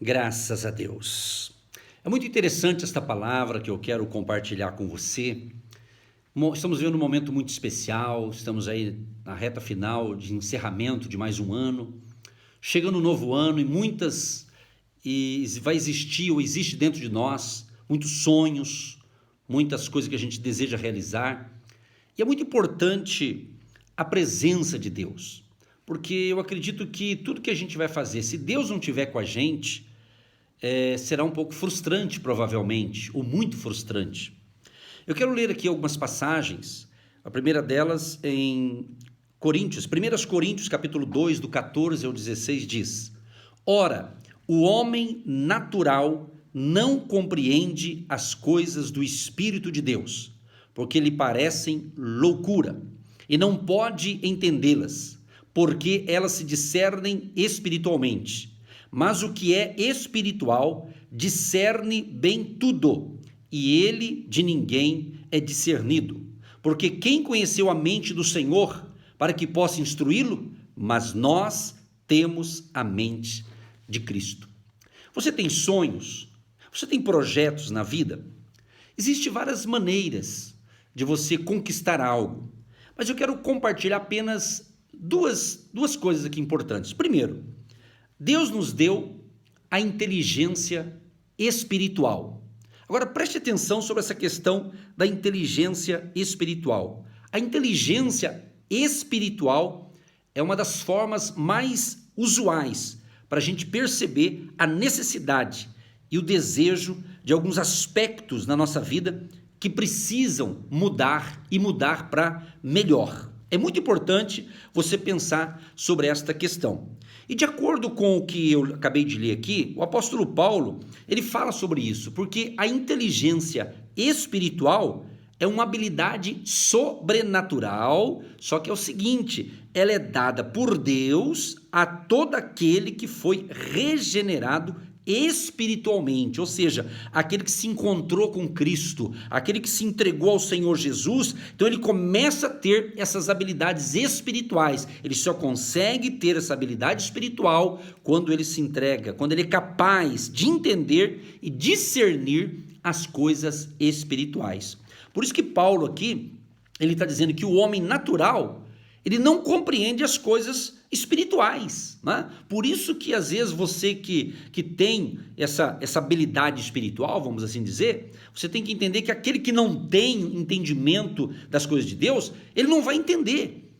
Graças a Deus. É muito interessante esta palavra que eu quero compartilhar com você. Estamos vivendo um momento muito especial, estamos aí na reta final de encerramento de mais um ano, chegando um novo ano e vai existir ou existe dentro de nós muitos sonhos, muitas coisas que a gente deseja realizar. E é muito importante a presença de Deus, porque eu acredito que tudo que a gente vai fazer, se Deus não estiver com a gente, será um pouco frustrante, provavelmente, ou muito frustrante. Eu quero ler aqui algumas passagens, a primeira delas em Coríntios, 1 Coríntios capítulo 2, do 14 ao 16, diz: Ora, o homem natural não compreende as coisas do Espírito de Deus, porque lhe parecem loucura, e não pode entendê-las, porque elas se discernem espiritualmente. Mas o que é espiritual discerne bem tudo, e ele de ninguém é discernido. Porque quem conheceu a mente do Senhor para que possa instruí-lo? Mas nós temos a mente de Cristo. Você tem sonhos? Você tem projetos na vida? Existem várias maneiras de você conquistar algo, mas eu quero compartilhar apenas duas coisas aqui importantes. Primeiro, Deus nos deu a inteligência espiritual. Agora preste atenção sobre essa questão da inteligência espiritual. A inteligência espiritual é uma das formas mais usuais para a gente perceber a necessidade e o desejo de alguns aspectos na nossa vida que precisam mudar e mudar para melhor. É muito importante você pensar sobre esta questão. E de acordo com o que eu acabei de ler aqui, o apóstolo Paulo, ele fala sobre isso, porque a inteligência espiritual é uma habilidade sobrenatural, só que é o seguinte, ela é dada por Deus a todo aquele que foi regenerado espiritualmente, ou seja, aquele que se encontrou com Cristo, aquele que se entregou ao Senhor Jesus. Então ele começa a ter essas habilidades espirituais. Ele só consegue ter essa habilidade espiritual quando ele se entrega, quando ele é capaz de entender e discernir as coisas espirituais. Por isso que Paulo aqui, ele está dizendo que o homem natural, ele não compreende as coisas espirituais, né? Por isso que às vezes você que tem essa habilidade espiritual, vamos assim dizer, você tem que entender que aquele que não tem entendimento das coisas de Deus, ele não vai entender.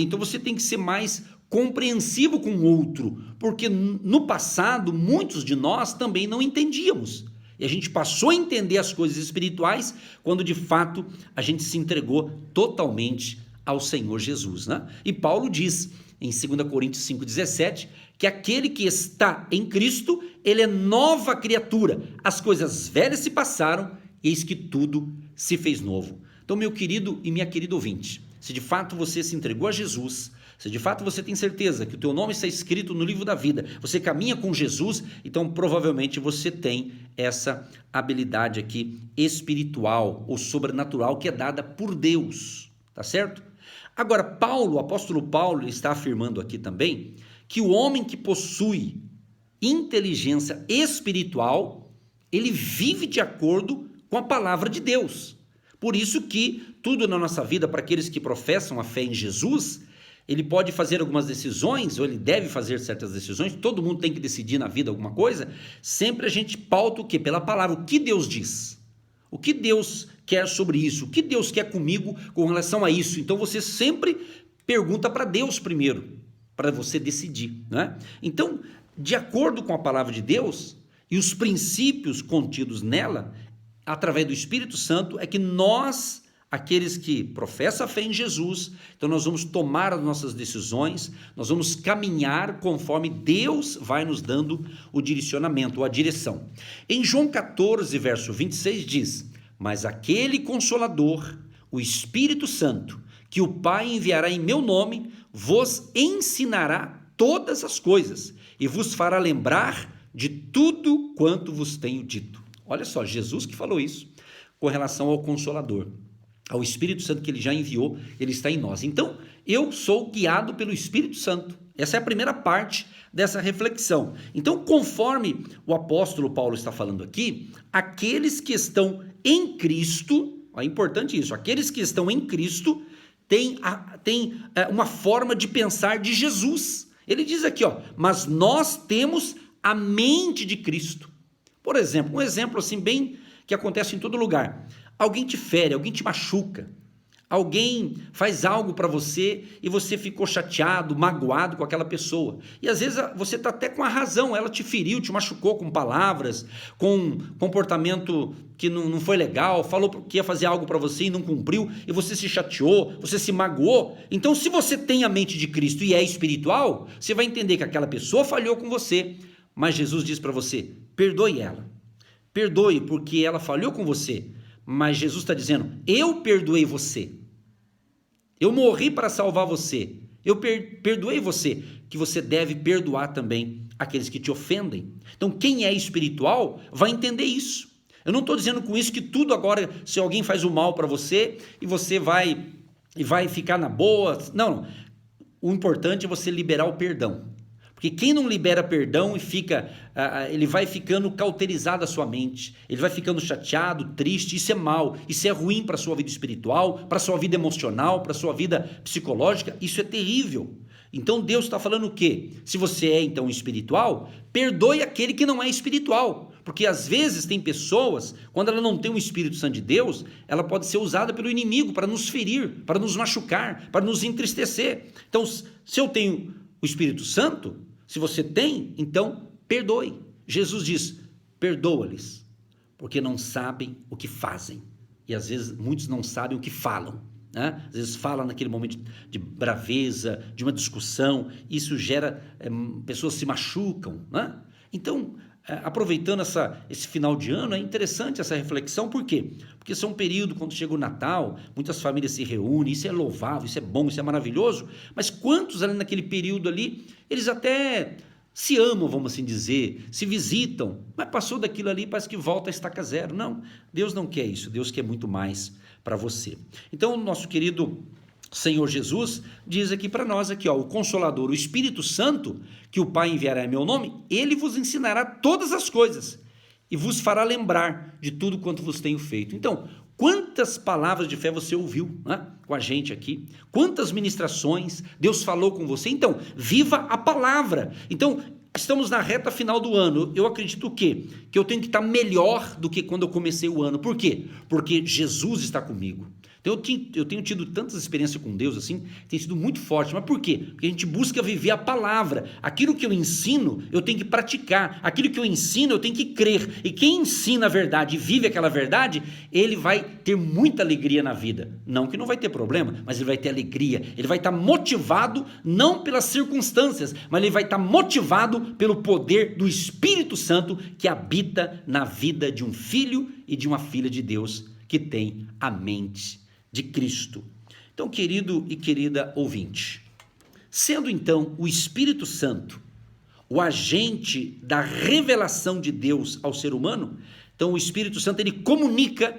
Então você tem que ser mais compreensivo com o outro, porque no passado muitos de nós também não entendíamos. E a gente passou a entender as coisas espirituais quando de fato a gente se entregou totalmente ao Senhor Jesus, né? E Paulo diz em 2 Coríntios 5,17 que aquele que está em Cristo, ele é nova criatura, as coisas velhas se passaram, eis que tudo se fez novo. Então, meu querido e minha querida ouvinte, se de fato você se entregou a Jesus, se de fato você tem certeza que o teu nome está escrito no livro da vida, você caminha com Jesus, então provavelmente você tem essa habilidade aqui espiritual ou sobrenatural que é dada por Deus, tá certo? Agora, o apóstolo Paulo está afirmando aqui também que o homem que possui inteligência espiritual, ele vive de acordo com a palavra de Deus. Por isso que tudo na nossa vida, para aqueles que professam a fé em Jesus, ele pode fazer algumas decisões, ou ele deve fazer certas decisões, todo mundo tem que decidir na vida alguma coisa, sempre a gente pauta o quê? Pela palavra, o que Deus diz. O que Deus quer sobre isso? O que Deus quer comigo com relação a isso? Então você sempre pergunta para Deus primeiro, para você decidir, né? Então, de acordo com a palavra de Deus e os princípios contidos nela, através do Espírito Santo, é que nós, aqueles que professam a fé em Jesus, então nós vamos tomar as nossas decisões, nós vamos caminhar conforme Deus vai nos dando o direcionamento, ou a direção. Em João 14, verso 26 diz: Mas aquele Consolador, o Espírito Santo, que o Pai enviará em meu nome, vos ensinará todas as coisas e vos fará lembrar de tudo quanto vos tenho dito. Olha só, Jesus que falou isso com relação ao Consolador, ao Espírito Santo que ele já enviou, ele está em nós. Então, eu sou guiado pelo Espírito Santo, Essa é a primeira parte dessa reflexão. Então, conforme o apóstolo Paulo está falando aqui, aqueles que estão em Cristo, é importante isso, aqueles que estão em Cristo têm uma forma de pensar de Jesus. Ele diz aqui, mas nós temos a mente de Cristo. Por exemplo, um exemplo assim bem que acontece em todo lugar. Alguém te fere, alguém te machuca. Alguém faz algo para você e você ficou chateado, magoado com aquela pessoa. E às vezes você está até com a razão, ela te feriu, te machucou com palavras, com comportamento que não foi legal, falou que ia fazer algo para você e não cumpriu, e você se chateou, você se magoou. Então, se você tem a mente de Cristo e é espiritual, você vai entender que aquela pessoa falhou com você, mas Jesus diz para você, perdoe ela. Perdoe porque ela falhou com você. Mas Jesus está dizendo, eu perdoei você, eu morri para salvar você, eu perdoei você, que você deve perdoar também aqueles que te ofendem. Então quem é espiritual vai entender isso. Eu não estou dizendo com isso que tudo agora, se alguém faz o mal para você, e você vai ficar na boa, não, o importante é você liberar o perdão. Porque quem não libera perdão e ele vai ficando cauterizado a sua mente, ele vai ficando chateado, triste, isso é mal, isso é ruim para a sua vida espiritual, para a sua vida emocional, para a sua vida psicológica, isso é terrível. Então Deus está falando o quê? Se você é então espiritual, perdoe aquele que não é espiritual, porque às vezes tem pessoas, quando ela não tem o Espírito Santo de Deus, ela pode ser usada pelo inimigo para nos ferir, para nos machucar, para nos entristecer. Então se eu tenho o Espírito Santo, se você tem, então perdoe. Jesus diz, perdoa-lhes, porque não sabem o que fazem. E às vezes muitos não sabem o que falam, né? Às vezes falam naquele momento de braveza, de uma discussão, isso gera, pessoas se machucam, né? Então, aproveitando esse final de ano, é interessante essa reflexão, por quê? Porque esse é um período, quando chega o Natal, muitas famílias se reúnem, isso é louvável, isso é bom, isso é maravilhoso, mas quantos ali naquele período ali, eles até se amam, vamos assim dizer, se visitam, mas passou daquilo ali, parece que volta a estaca zero. Não, Deus não quer isso, Deus quer muito mais para você. Então, o nosso querido Senhor Jesus diz aqui para nós, o Consolador, o Espírito Santo, que o Pai enviará em meu nome, ele vos ensinará todas as coisas e vos fará lembrar de tudo quanto vos tenho feito. Então, quantas palavras de fé você ouviu, né, com a gente aqui? Quantas ministrações Deus falou com você? Então, viva a palavra. Então, estamos na reta final do ano. Eu acredito que eu tenho que estar melhor do que quando eu comecei o ano. Por quê? Porque Jesus está comigo. Então, eu tenho tido tantas experiências com Deus assim, tem sido muito forte. Mas por quê? Porque a gente busca viver a palavra. Aquilo que eu ensino, eu tenho que praticar. Aquilo que eu ensino, eu tenho que crer. E quem ensina a verdade e vive aquela verdade, ele vai ter muita alegria na vida. Não que não vai ter problema, mas ele vai ter alegria. Ele vai estar motivado, não pelas circunstâncias, mas ele vai estar motivado pelo poder do Espírito Santo que habita na vida de um filho e de uma filha de Deus que tem a mente de Cristo. Então, querido e querida ouvinte, sendo então o Espírito Santo o agente da revelação de Deus ao ser humano, então o Espírito Santo ele comunica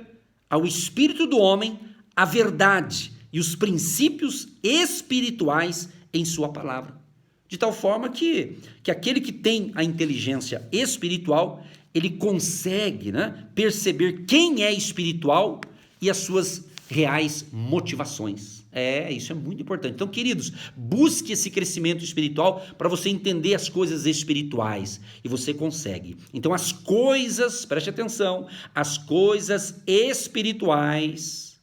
ao espírito do homem a verdade e os princípios espirituais em sua palavra, de tal forma que aquele que tem a inteligência espiritual, ele consegue, perceber quem é espiritual e as suas reais motivações. Isso é muito importante. Então, queridos, busque esse crescimento espiritual para você entender as coisas espirituais, e você consegue. Então, as coisas, preste atenção, as coisas espirituais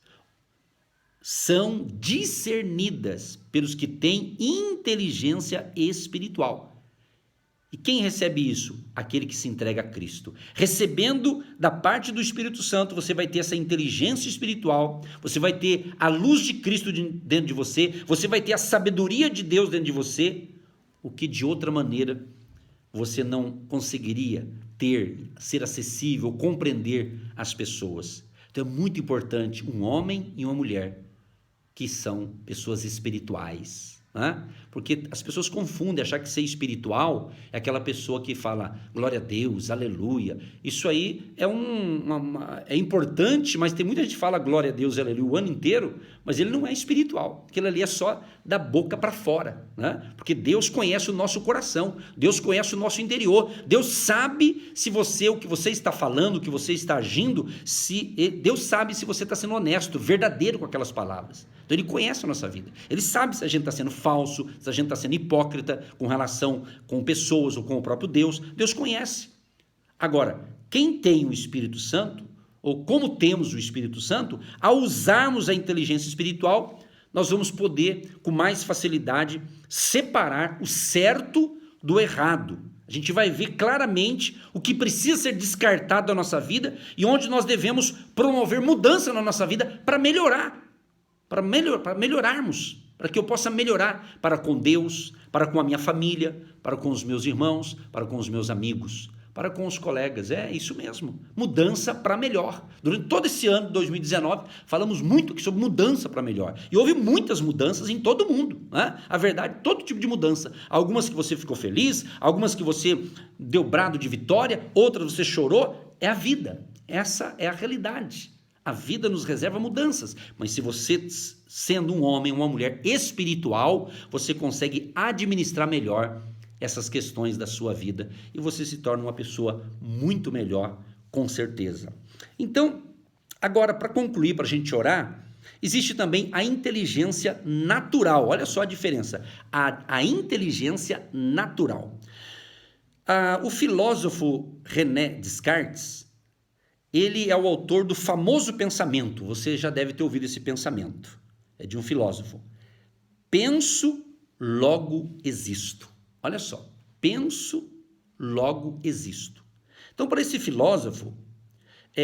são discernidas pelos que têm inteligência espiritual. E quem recebe isso? Aquele que se entrega a Cristo. Recebendo da parte do Espírito Santo, você vai ter essa inteligência espiritual, você vai ter a luz de Cristo dentro de você, você vai ter a sabedoria de Deus dentro de você, o que de outra maneira você não conseguiria ter, ser acessível, compreender as pessoas. Então é muito importante um homem e uma mulher que são pessoas espirituais. né? Porque as pessoas confundem, achar que ser espiritual é aquela pessoa que fala glória a Deus, aleluia. Isso aí é importante, mas tem muita gente que fala glória a Deus, aleluia o ano inteiro, mas ele não é espiritual. Aquilo ali é só da boca para fora, né? Porque Deus conhece o nosso coração, Deus conhece o nosso interior, Deus sabe se você, o que você está falando, o que você está agindo, Deus sabe se você está sendo honesto, verdadeiro com aquelas palavras. Então ele conhece a nossa vida, ele sabe se a gente está sendo falso, se a gente está sendo hipócrita com relação com pessoas ou com o próprio Deus. Deus conhece. Agora, quem tem o Espírito Santo, ou como temos o Espírito Santo, ao usarmos a inteligência espiritual, nós vamos poder com mais facilidade separar o certo do errado. A gente vai ver claramente o que precisa ser descartado da nossa vida e onde nós devemos promover mudança na nossa vida para melhorar. Para melhorarmos, para que eu possa melhorar para com Deus, para com a minha família, para com os meus irmãos, para com os meus amigos, para com os colegas. É isso mesmo, mudança para melhor. Durante todo esse ano de 2019, falamos muito aqui sobre mudança para melhor. E houve muitas mudanças em todo mundo, né? A verdade, todo tipo de mudança. Algumas que você ficou feliz, algumas que você deu brado de vitória, outras você chorou. É a vida, essa é a realidade. A vida nos reserva mudanças, mas se você, sendo um homem, uma mulher espiritual, você consegue administrar melhor essas questões da sua vida e você se torna uma pessoa muito melhor, com certeza. Então, agora, para concluir, para a gente orar, existe também a inteligência natural. Olha só a diferença, a inteligência natural. O filósofo René Descartes, ele é o autor do famoso pensamento, você já deve ter ouvido esse pensamento, é de um filósofo. Penso, logo existo. Olha só, penso, logo existo. Então, para esse filósofo,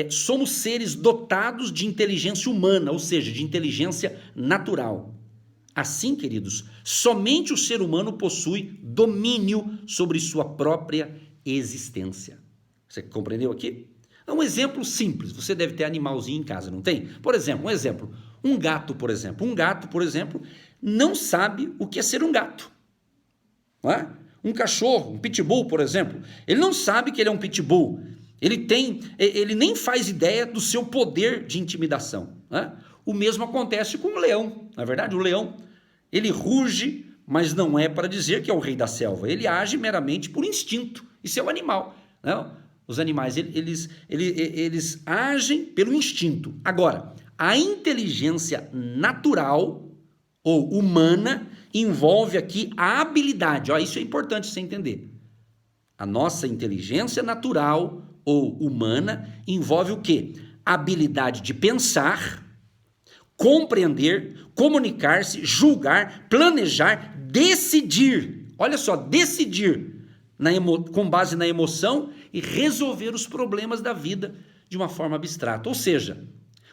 somos seres dotados de inteligência humana, ou seja, de inteligência natural. Assim, queridos, somente o ser humano possui domínio sobre sua própria existência. Você compreendeu aqui? Um exemplo simples, você deve ter animalzinho em casa, não tem? Por exemplo, um gato, por exemplo, não sabe o que é ser um gato. Não é? Um cachorro, um pitbull, por exemplo, ele não sabe que ele é um pitbull, ele nem faz ideia do seu poder de intimidação. Não é? O mesmo acontece com o leão, na verdade, o leão, ele ruge, mas não é para dizer que é o rei da selva, ele age meramente por instinto, isso é o animal, não? Os animais, eles agem pelo instinto. Agora, a inteligência natural ou humana envolve aqui a habilidade. Ó, isso é importante você entender. A nossa inteligência natural ou humana envolve o quê? A habilidade de pensar, compreender, comunicar-se, julgar, planejar, decidir. Olha só, decidir com base na emoção e resolver os problemas da vida de uma forma abstrata. Ou seja,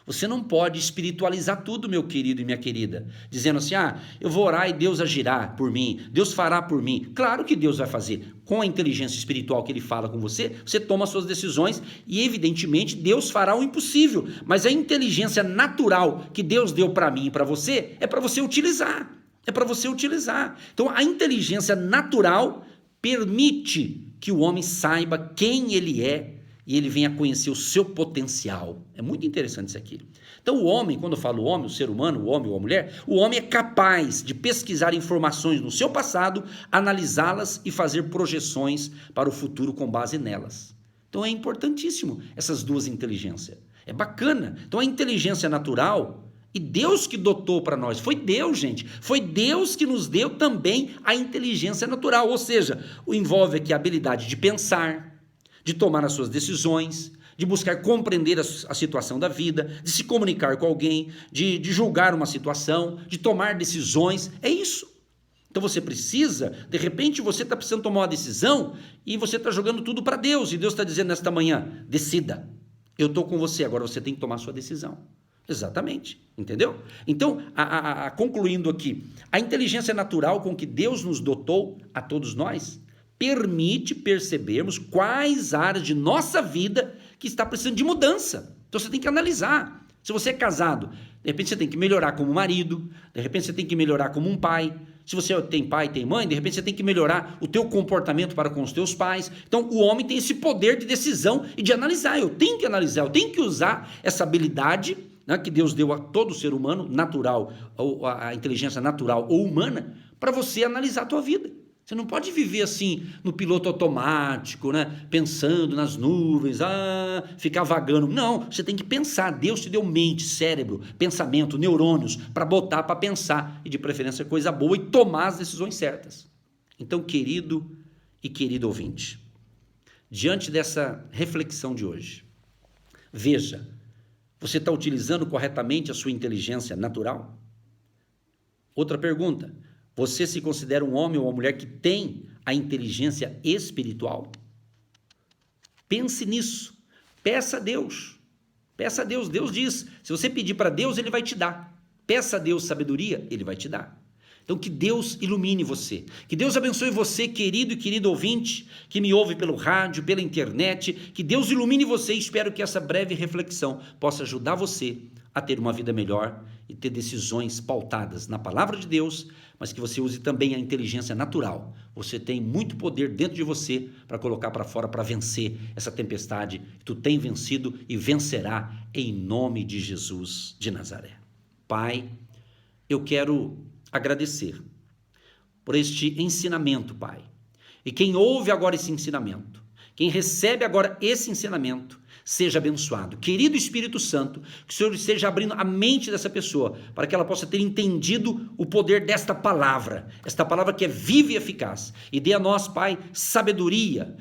você não pode espiritualizar tudo, meu querido e minha querida, dizendo assim, eu vou orar e Deus agirá por mim, Deus fará por mim. Claro que Deus vai fazer. Com a inteligência espiritual que Ele fala com você, você toma suas decisões e, evidentemente, Deus fará o impossível. Mas a inteligência natural que Deus deu para mim e para você, é para você utilizar. É para você utilizar. Então, a inteligência natural permite que o homem saiba quem ele é e ele venha conhecer o seu potencial. É muito interessante isso aqui. Então o homem, quando eu falo homem, o ser humano, o homem ou a mulher, o homem é capaz de pesquisar informações no seu passado, analisá-las e fazer projeções para o futuro com base nelas. Então é importantíssimo essas duas inteligências. É bacana. Então a inteligência natural... E Deus que dotou para nós, foi Deus, gente, foi Deus que nos deu também a inteligência natural, ou seja, envolve aqui a habilidade de pensar, de tomar as suas decisões, de buscar compreender a situação da vida, de se comunicar com alguém, de julgar uma situação, de tomar decisões, é isso. Então você precisa, de repente você está precisando tomar uma decisão e você está jogando tudo para Deus, e Deus está dizendo nesta manhã, decida, eu estou com você, agora você tem que tomar a sua decisão. Exatamente, entendeu? Então, concluindo aqui, a inteligência natural com que Deus nos dotou a todos nós, permite percebermos quais áreas de nossa vida que está precisando de mudança. Então você tem que analisar. Se você é casado, de repente você tem que melhorar como marido, de repente você tem que melhorar como um pai, Se você tem pai e tem mãe, de repente você tem que melhorar o teu comportamento para com os teus pais. Então o homem tem esse poder de decisão e de analisar. Eu tenho que analisar, eu tenho que usar essa habilidade, né, que Deus deu a todo ser humano, natural, ou a inteligência natural ou humana, para você analisar a tua vida. Você não pode viver assim no piloto automático, né? Pensando nas nuvens, ficar vagando. Não, você tem que pensar. Deus te deu mente, cérebro, pensamento, neurônios para botar para pensar e de preferência coisa boa e tomar as decisões certas. Então, querido e querido ouvinte, diante dessa reflexão de hoje, veja, você está utilizando corretamente a sua inteligência natural? Outra pergunta. Você se considera um homem ou uma mulher que tem a inteligência espiritual? Pense nisso. Peça a Deus. Peça a Deus. Deus diz, se você pedir para Deus, Ele vai te dar. Peça a Deus sabedoria, Ele vai te dar. Então que Deus ilumine você. Que Deus abençoe você, querido e querido ouvinte, que me ouve pelo rádio, pela internet. Que Deus ilumine você e espero que essa breve reflexão possa ajudar você a ter uma vida melhor e ter decisões pautadas na palavra de Deus, mas que você use também a inteligência natural. Você tem muito poder dentro de você para colocar para fora, para vencer essa tempestade. Tu tem vencido e vencerá em nome de Jesus de Nazaré. Pai, eu quero agradecer por este ensinamento, Pai. E quem ouve agora esse ensinamento, quem recebe agora esse ensinamento, seja abençoado. Querido Espírito Santo, que o Senhor esteja abrindo a mente dessa pessoa, para que ela possa ter entendido o poder desta palavra, esta palavra que é viva e eficaz, e dê a nós, Pai, sabedoria,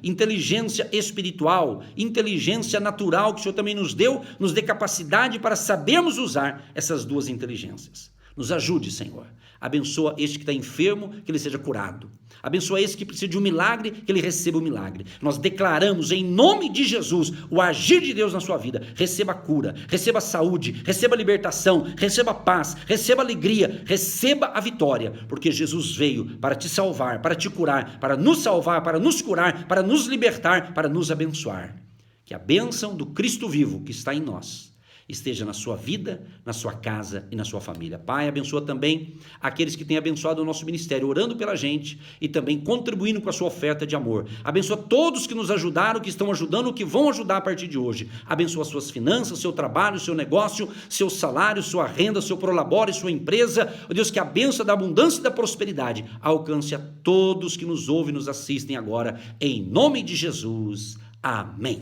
inteligência espiritual, inteligência natural, que o Senhor também nos dê capacidade para sabermos usar essas duas inteligências. Nos ajude, Senhor. Abençoa este que está enfermo, que ele seja curado. Abençoa esse que precisa de um milagre, que ele receba o milagre. Nós declaramos em nome de Jesus o agir de Deus na sua vida. Receba cura, receba saúde, receba libertação, receba paz, receba alegria, receba a vitória, porque Jesus veio para te salvar, para te curar, para nos salvar, para nos curar, para nos libertar, para nos abençoar. Que a bênção do Cristo vivo que está em nós esteja na sua vida, na sua casa e na sua família. Pai, abençoa também aqueles que têm abençoado o nosso ministério, orando pela gente e também contribuindo com a sua oferta de amor. Abençoa todos que nos ajudaram, que estão ajudando, que vão ajudar a partir de hoje. Abençoa suas finanças, seu trabalho, seu negócio, seu salário, sua renda, seu prolabore, sua empresa. Ó Deus, que a bênção da abundância e da prosperidade alcance a todos que nos ouvem e nos assistem agora. Em nome de Jesus. Amém.